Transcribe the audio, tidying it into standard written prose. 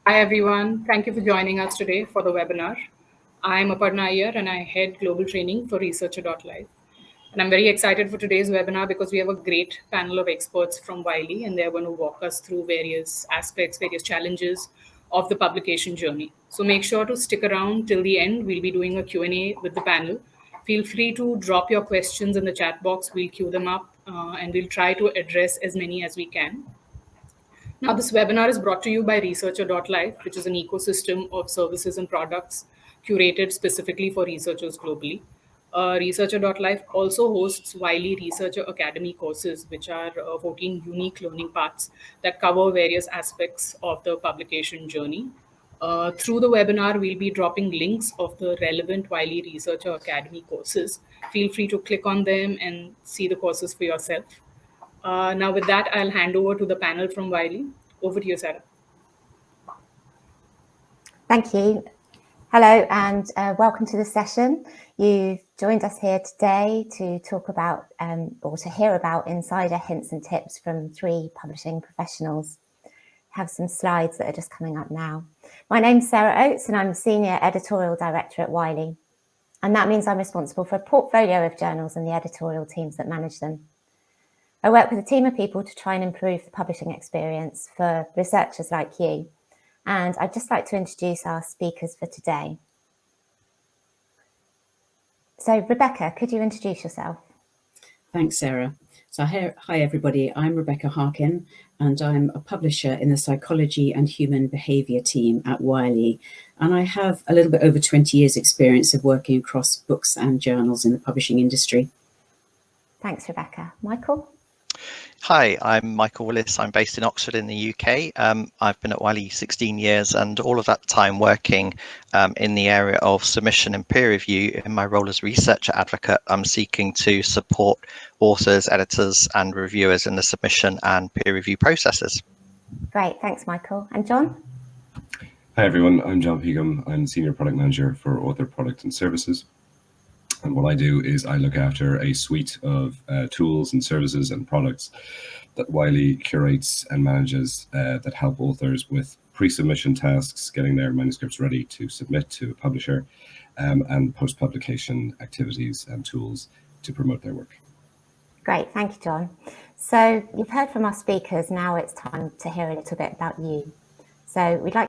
Hi everyone, thank you for joining us today for the webinar. I'm Aparna Iyer and I head global training for Researcher.live. And I'm very excited for today's webinar because we have a great panel of experts from Wiley and they're going to walk us through various aspects, various challenges of the publication journey. So make sure to stick around till the end. We'll be doing a Q&A with the panel. Feel free to drop your questions in the chat box. We'll queue them up and we'll try to address as many as we can. Now, this webinar is brought to you by Researcher.live, which is an ecosystem of services and products curated specifically for researchers globally. Researcher.live also hosts Wiley Researcher Academy courses, which are 14 unique learning paths that cover various aspects of the publication journey. Through the webinar, we'll be dropping links of the relevant Wiley Researcher Academy courses. Feel free to click on them and see the courses for yourself. Now, with that, I'll hand over to the panel from Wiley. Over to you, Sarah. Thank you. Hello and welcome to the session. You've joined us here today to talk about or to hear about insider hints and tips from 3 publishing professionals. Have some slides that are just coming up now. My name's Sarah Oates and I'm the Senior Editorial Director at Wiley. And that means I'm responsible for a portfolio of journals and the editorial teams that manage them. I work with a team of people to try and improve the publishing experience for researchers like you. And I'd just like to introduce our speakers for today. So Rebecca, could you introduce yourself? Thanks, Sarah. So hi everybody, I'm Rebecca Harkin and I'm a publisher in the Psychology and Human Behaviour team at Wiley. And I have a little bit over 20 years experience of working across books and journals in the publishing industry. Thanks, Rebecca. Michael? Hi, I'm Michael Willis. I'm based in Oxford in the UK. I've been at Wiley 16 years and all of that time working in the area of submission and peer review. In my role as researcher advocate, I'm seeking to support authors, editors and reviewers in the submission and peer review processes. Great, thanks Michael. And John? Hi everyone, I'm John Pegham. I'm Senior Product Manager for Author Product and Services. And what I do is I look after a suite of tools and services and products that Wiley curates and manages that help authors with pre-submission tasks, getting their manuscripts ready to submit to a publisher, and post-publication activities and tools to promote their work. Great, thank you, John. So you've heard from our speakers, now it's time to hear a little bit about you. So we'd like